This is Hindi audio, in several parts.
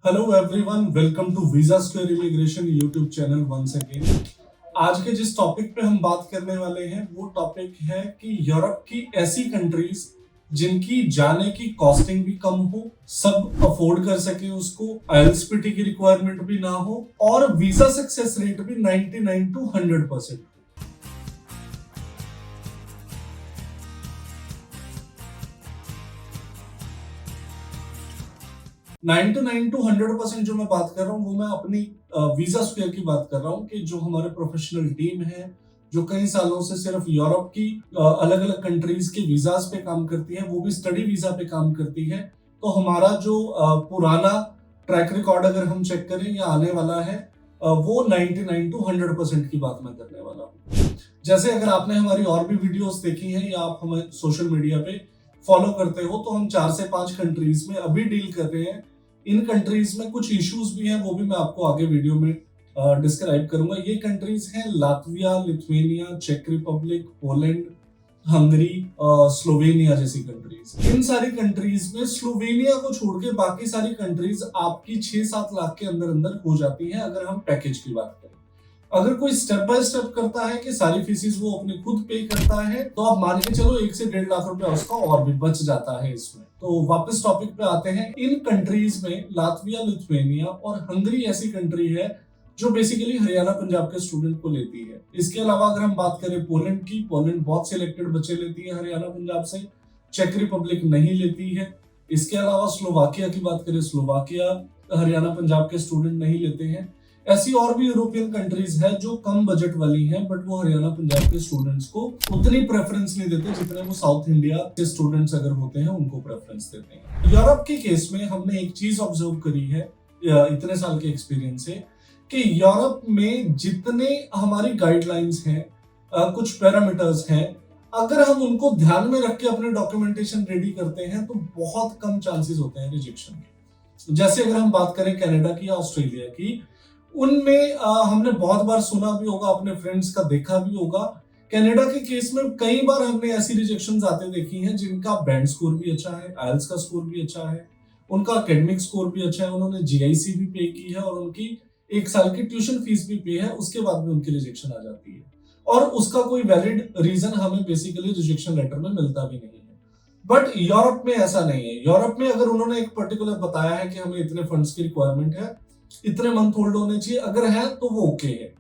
Hello everyone, welcome to Visa Square immigration YouTube channel once again. आज के जिस टॉपिक पे हम बात करने वाले हैं वो टॉपिक है कि यूरोप की ऐसी कंट्रीज जिनकी जाने की कॉस्टिंग भी कम हो, सब अफोर्ड कर सके उसको, आईएलटीएस की रिक्वायरमेंट भी ना हो और वीजा सक्सेस रेट भी 99 टू 100%। 99 टू 100% जो मैं बात कर रहा हूँ वो मैं अपनी वीजा स्क्वायर की बात कर रहा हूँ कि जो हमारे प्रोफेशनल टीम है जो कई सालों से सिर्फ यूरोप की अलग अलग कंट्रीज के वीजाज पे काम करती है, वो भी स्टडी वीजा पे काम करती है। तो हमारा जो पुराना ट्रैक रिकॉर्ड अगर हम चेक करें या आने वाला है, वो 99 टू 100% की बात मैं करने वाला हूँ। जैसे अगर आपने हमारी और भी वीडियोस देखी हैं या आप हमें सोशल मीडिया पे फॉलो करते हो तो हम 4 से 5 कंट्रीज में अभी डील कर रहे हैं। इन कंट्रीज में कुछ इश्यूज भी हैं, वो भी मैं आपको आगे वीडियो में डिस्क्राइब करूंगा। ये कंट्रीज हैं लातविया, लिथुआनिया, चेक रिपब्लिक, पोलैंड, हंगरी, स्लोवेनिया जैसी कंट्रीज। इन सारी कंट्रीज में स्लोवेनिया को छोड़ के बाकी सारी कंट्रीज आपकी 6-7 लाख के अंदर अंदर हो जाती हैं अगर हम पैकेज की बात करें। अगर कोई स्टेप बाय स्टेप करता है कि सारी फीसिस वो अपने खुद पे करता है तो आप मान के चलो 1 से 1.5 लाख रुपया उसका और भी बच जाता है इसमें। तो वापस टॉपिक पे आते हैं। इन कंट्रीज में लातविया, लिथुआनिया और हंगरी ऐसी कंट्री है जो बेसिकली हरियाणा पंजाब के स्टूडेंट को लेती है। इसके अलावा अगर हम बात करें पोलैंड की, पोलैंड बहुत सिलेक्टेड बच्चे लेती है हरियाणा पंजाब से। चेक रिपब्लिक नहीं लेती है। इसके अलावा स्लोवाकिया की बात करें, स्लोवाकिया हरियाणा पंजाब के स्टूडेंट नहीं लेते हैं। ऐसी और भी यूरोपियन कंट्रीज है जो कम बजट वाली हैं, बट वो हरियाणा पंजाब के स्टूडेंट्स को उतनी प्रेफरेंस नहीं देते जितने वो साउथ इंडिया के स्टूडेंट्स अगर होते हैं उनको प्रेफरेंस देते हैं। यूरोप के केस में हमने एक चीज ऑब्जर्व करी है इतने साल के एक्सपीरियंस से कि यूरोप में जितने हमारी गाइडलाइंस हैं, कुछ पैरामीटर्स हैं, अगर हम उनको ध्यान में रख के अपने डॉक्यूमेंटेशन रेडी करते हैं तो बहुत कम चांसेस होते हैं रिजेक्शन के। जैसे अगर हम बात करें कनाडा की या ऑस्ट्रेलिया की, उनमें हमने बहुत बार सुना भी होगा, अपने फ्रेंड्स का देखा भी होगा। कनाडा के केस में कई बार हमने ऐसी रिजेक्शंस आते देखी हैं जिनका बैंड स्कोर भी अच्छा है, आईएलटीएस का स्कोर भी अच्छा है, उनका एकेडमिक स्कोर भी अच्छा है, उन्होंने जीआईसी भी पे की है और उनकी 1 साल की ट्यूशन फीस भी पे है, उसके बाद भी उनकी रिजेक्शन आ जाती है और उसका कोई वैलिड रीजन हमें बेसिकली रिजेक्शन लेटर में मिलता भी नहीं है। बट यूरोप में ऐसा नहीं है। यूरोप में अगर उन्होंने एक पर्टिकुलर बताया है कि हमें इतने फंड्स की रिक्वायरमेंट है, इतने मंथ होल्ड होने चाहिए, अगर है तो वो ओके है।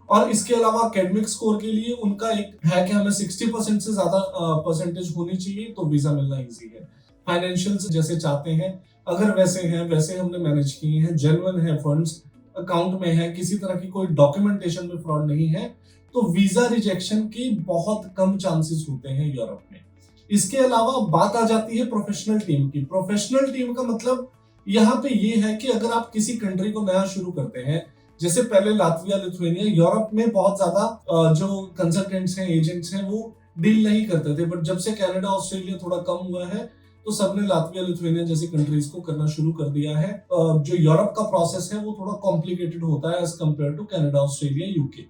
और इसके अलावा एकेडमिक स्कोर के लिए उनका एक है कि हमें 60% से ज्यादा परसेंटेज होनी चाहिए तो वीजा मिलना इजी है। फाइनेंशियल्स जैसे चाहते हैं अगर वैसे हैं, वैसे हमने मैनेज किए हैं, जेन्युइन है, फंड्स अकाउंट में है, किसी तरह की कोई डॉक्यूमेंटेशन में फ्रॉड नहीं है, तो वीजा रिजेक्शन की बहुत कम चांसेस होते हैं यूरोप में। इसके अलावा बात आ जाती है प्रोफेशनल टीम की। प्रोफेशनल टीम का मतलब यहाँ पे ये है कि अगर आप किसी कंट्री को नया शुरू करते हैं, जैसे पहले लातविया, लिथुआनिया, यूरोप में बहुत ज्यादा जो कंसल्टेंट्स हैं, एजेंट्स हैं, वो डील नहीं करते थे, बट जब से कनाडा, ऑस्ट्रेलिया थोड़ा कम हुआ है तो सबने लातविया, लिथुआनिया जैसी कंट्रीज को करना शुरू कर दिया है। जो यूरोप का प्रोसेस है वो थोड़ा कॉम्प्लिकेटेड होता है as compare to Canada, Australia, UK.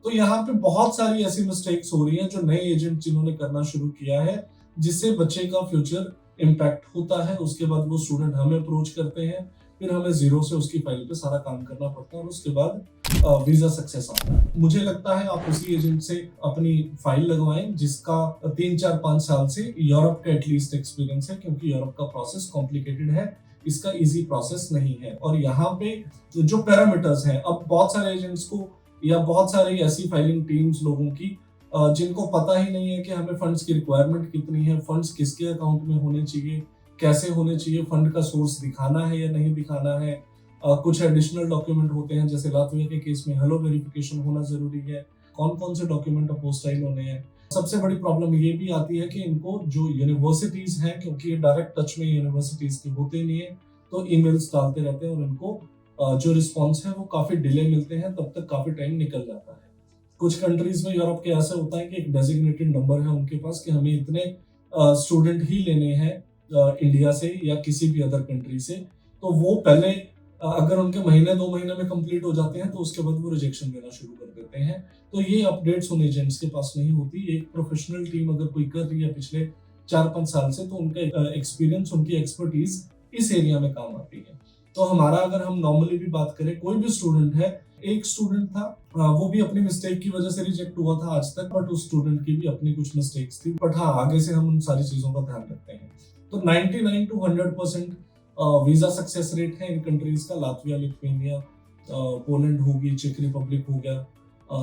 तो यहाँ पे बहुत सारी ऐसी मिस्टेक्स हो रही हैं जो नए एजेंट जिन्होंने करना शुरू किया है, जिससे बच्चे का फ्यूचर इम्पैक्ट होता है। उसके बाद वो स्टूडेंट हमें अप्रोच करते हैं, फिर हमें जीरो से उसकी फाइल पे सारा काम करना पड़ता है और उसके बाद वीजा सक्सेस आता है। मुझे लगता है आप उसी एजेंट से अपनी फाइल लगवाएं जिसका 3-4-5 साल से यूरोप का एटलीस्ट एक्सपीरियंस है, क्योंकि यूरोप का प्रोसेस कॉम्प्लिकेटेड है, इसका इजी प्रोसेस नहीं है। और यहाँ पे जो पैरामीटर्स हैं, अब बहुत सारे एजेंट्स को या बहुत सारी ऐसी फाइलिंग टीम्स लोगों की जिनको पता ही नहीं है कि हमें फंड्स की रिक्वायरमेंट कितनी है, फंड्स किसके अकाउंट में होने चाहिए, कैसे होने चाहिए, फंड का सोर्स दिखाना है या नहीं दिखाना है। कुछ एडिशनल डॉक्यूमेंट होते हैं, जैसे लातविया के केस में हेलो वेरिफिकेशन होना जरूरी है। कौन कौन से डॉक्यूमेंट अपोस्टाइल होने हैं। सबसे बड़ी प्रॉब्लम ये भी आती है कि इनको जो यूनिवर्सिटीज हैं, क्योंकि ये डायरेक्ट टच में यूनिवर्सिटीज के होते नहीं है, तो ईमेल्स डालते रहते हैं और इनको जो रिस्पॉन्स है वो काफी डिले मिलते हैं, तब तक काफी टाइम निकल जाता है। कुछ कंट्रीज में यूरोप के ऐसे होता है कि एक डेजिग्नेटेड नंबर है उनके पास कि हमें इतने स्टूडेंट ही लेने हैं इंडिया से या किसी भी अदर कंट्री से, तो वो पहले अगर उनके महीने 2 महीने में कंप्लीट हो जाते हैं तो उसके बाद वो रिजेक्शन देना शुरू कर देते हैं। तो ये अपडेट्स उन एजेंट्स के पास नहीं होती। एक प्रोफेशनल टीम अगर कोई कर रही है पिछले 4-5 साल से, तो उनका एक्सपीरियंस, उनकी एक्सपर्टीज इस एरिया में काम आती है। तो हमारा अगर हम नॉर्मली भी बात करें, कोई भी स्टूडेंट है, एक स्टूडेंट था वो भी अपनी मिस्टेक की वजह से रिजेक्ट हुआ था आज तक, बट उस स्टूडेंट की भी अपनी कुछ मिस्टेक्स थी, बट हाँ आगे से हम उन सारी चीजों का ध्यान रखते हैं। तो 99 to 100% वीजा सक्सेस रेट है इन कंट्रीज का। लातविया, लिथुआनिया, पोलैंड होगी, चेक रिपब्लिक हो गया,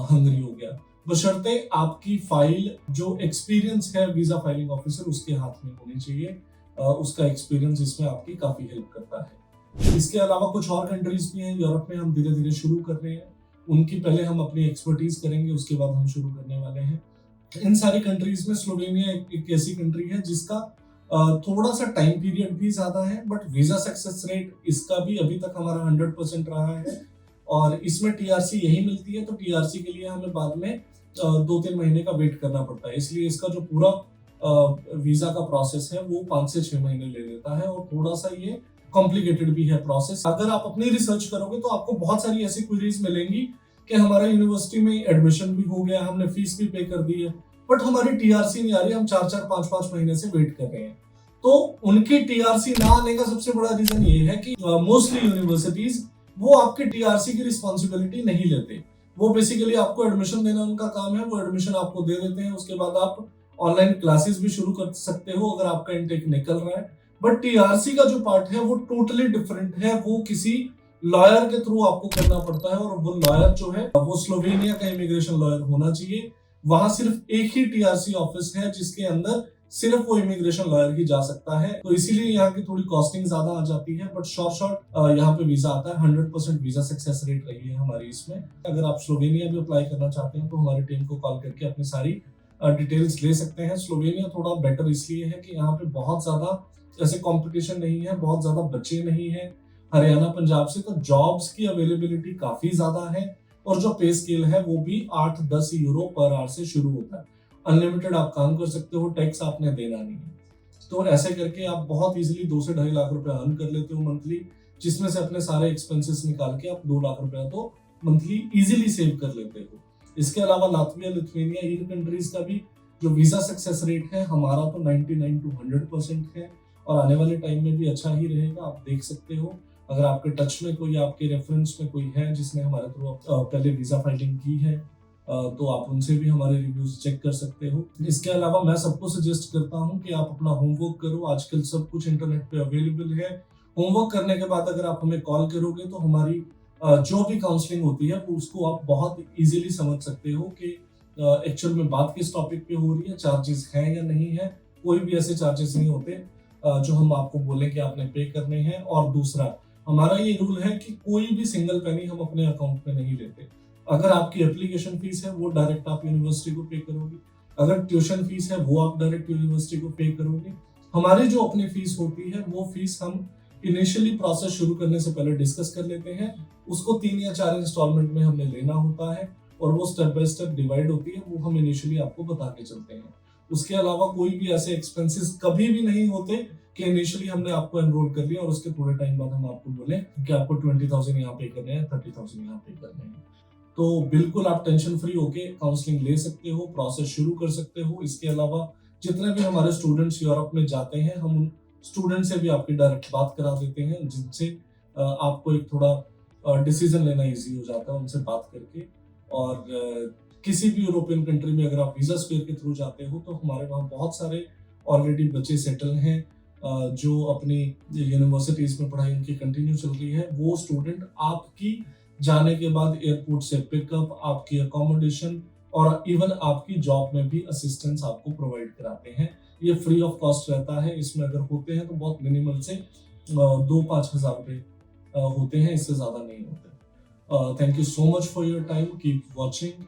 हंगरी हो गया, बशर्ते आपकी फाइल जो एक्सपीरियंस है वीजा फाइलिंग ऑफिसर उसके हाथ में होनी चाहिए। उसका एक्सपीरियंस इसमें आपकी काफी हेल्प करता है। इसके अलावा कुछ और कंट्रीज भी हैं यूरोप में, हम धीरे धीरे शुरू कर रहे हैं। उनकी पहले हम अपनी एक्सपर्टीज करेंगे, उसके बाद हम शुरू करने वाले हैं। इन सारी कंट्रीज में स्लोवेनिया एक ऐसी कंट्री है जिसका थोड़ा सा टाइम पीरियड भी ज्यादा है, बट वीजा सक्सेस रेट इसका भी अभी तक हमारा 100% रहा है। और इसमें टीआरसी यही मिलती है, तो टीआरसी के लिए हमें बाद में 2-3 महीने का वेट करना पड़ता है। इसलिए इसका जो पूरा वीजा का प्रोसेस है वो 5 से 6 महीने ले लेता है, और थोड़ा सा ये कॉम्प्लिकेटेड भी है प्रोसेस। अगर आप अपनी रिसर्च करोगे तो आपको बहुत सारी ऐसी क्वेरीज मिलेंगी कि हमारा यूनिवर्सिटी में एडमिशन भी हो गया, हमने फीस भी पे कर दी है, बट हमारी टीआरसी नहीं आ रही, हम 4-4, 5-5 महीने से वेट कर रहे हैं। तो उनकी टीआरसी ना आने का सबसे बड़ा रीजन ये है कि मोस्टली यूनिवर्सिटीज वो आपके टीआरसी की रिस्पॉन्सिबिलिटी नहीं लेते। वो बेसिकली आपको एडमिशन देना उनका काम है, वो एडमिशन आपको दे देते हैं, उसके बाद आप ऑनलाइन क्लासेस भी शुरू कर सकते हो अगर आपका इनटेक निकल रहा है। बट टीआरसी का जो पार्ट है वो टोटली डिफरेंट है, वो किसी लॉयर के थ्रू आपको करना पड़ता है, और वो लॉयर जो है वो स्लोवेनिया का इमिग्रेशन लॉयर होना चाहिए। वहां सिर्फ एक ही टीआरसी ऑफिस है जिसके अंदर सिर्फ वो इमिग्रेशन लॉयर ही जा सकता है, तो इसीलिए यहाँ की थोड़ी कॉस्टिंग ज्यादा आ जाती है। बट शॉर्ट यहाँ पे वीजा आता है। 100% वीजा सक्सेस रेट रही है हमारी इसमें। अगर आप स्लोवेनिया भी अप्लाई करना चाहते हैं तो हमारी टीम को कॉल करके अपनी सारी डिटेल्स ले सकते हैं। स्लोवेनिया थोड़ा बेटर इसलिए है कि यहाँ पे बहुत ज्यादा ऐसे कंपटीशन नहीं है, बहुत ज्यादा बच्चे नहीं है हरियाणा पंजाब से, तो जॉब्स की अवेलेबिलिटी काफी ज्यादा है, और जो पे स्केल है वो भी 8-10 यूरो पर आवर से शुरू होता है। अनलिमिटेड आप काम कर सकते हो, टैक्स आपने देना नहीं है। तो ऐसे करके आप बहुत इजीली 2 से 2.5 लाख रुपए अर्न कर लेते हो मंथली, जिसमें से अपने सारे एक्सपेंसेस निकाल के आप 2 लाख रुपया तो मंथली इजीली सेव कर लेते हो। इसके अलावा लातविया, लिथुआनिया, इन कंट्रीज का भी जो वीजा सक्सेस रेट है हमारा तो 99 to 100% है, और आने वाले टाइम में भी अच्छा ही रहेगा। आप देख सकते हो, अगर आपके टच में कोई, आपके रेफरेंस में कोई है जिसने हमारे थ्रू पहले वीजा फाइलिंग की है, तो आप उनसे भी हमारे रिव्यूज चेक कर सकते हो। इसके अलावा मैं सबको सजेस्ट करता हूं कि आप अपना होमवर्क करो। आजकल सब कुछ इंटरनेट पे अवेलेबल है। होमवर्क करने के बाद अगर आप हमें कॉल करोगे तो हमारी जो भी काउंसलिंग होती है उसको आप बहुत इजीली समझ सकते हो कि एक्चुअल में बात किस टॉपिक पे हो रही है, चार्जेस हैं या नहीं है। कोई भी ऐसे चार्जेस नहीं होते जो हम आपको बोलें कि आपने पे करने हैं। और दूसरा, हमारा ये रूल है कि कोई भी सिंगल पेनी हम अपने अकाउंट में नहीं लेते। अगर आपकी एप्लीकेशन फीस है वो डायरेक्ट आप यूनिवर्सिटी को पे करोगे, अगर ट्यूशन फीस है वो आप डायरेक्ट यूनिवर्सिटी को पे करोगे। हमारी जो अपनी फीस होती है वो फीस हम इनिशियली प्रोसेस शुरू करने से पहले डिस्कस कर लेते हैं। उसको 3 या 4 इंस्टॉलमेंट में हमने लेना होता है, और वो स्टेप बाय स्टेप डिवाइड होती है, वो हम इनिशियली आपको बता के चलते हैं। उसके अलावा कोई भी ऐसे एक्सपेंसेस कभी भी नहीं होते कि इनिशियली हमने आपको एनरोल कर लिया और उसके थोड़े टाइम बाद हम आपको बोले कि आपको 20,000 यहाँ पे करने हैं, 30,000 यहाँ पे करने हैं। तो बिल्कुल आप टेंशन फ्री होके काउंसलिंग ले सकते हो, प्रोसेस शुरू कर सकते हो। इसके अलावा जितने भी हमारे स्टूडेंट्स यूरोप में जाते हैं, हम उन स्टूडेंट से भी आपकी डायरेक्ट बात करा देते हैं, जिनसे आपको एक थोड़ा डिसीजन लेना इजी हो जाता है उनसे बात करके। और किसी भी यूरोपियन कंट्री में अगर आप वीजा स्क्वायर के थ्रू जाते हो तो हमारे वहाँ बहुत सारे ऑलरेडी बच्चे सेटल हैं, जो अपनी यूनिवर्सिटीज में पढ़ाई उनकी कंटिन्यू चल रही है। वो स्टूडेंट आपकी जाने के बाद एयरपोर्ट से पिकअप, आपकी अकोमोडेशन और इवन आपकी जॉब में भी असिस्टेंस आपको प्रोवाइड कराते हैं। ये फ्री ऑफ कॉस्ट रहता है। इसमें अगर होते हैं तो बहुत मिनिमल से 2-5 हजार रुपए होते हैं, इससे ज्यादा नहीं होते। Thank you so much for your time, keep watching.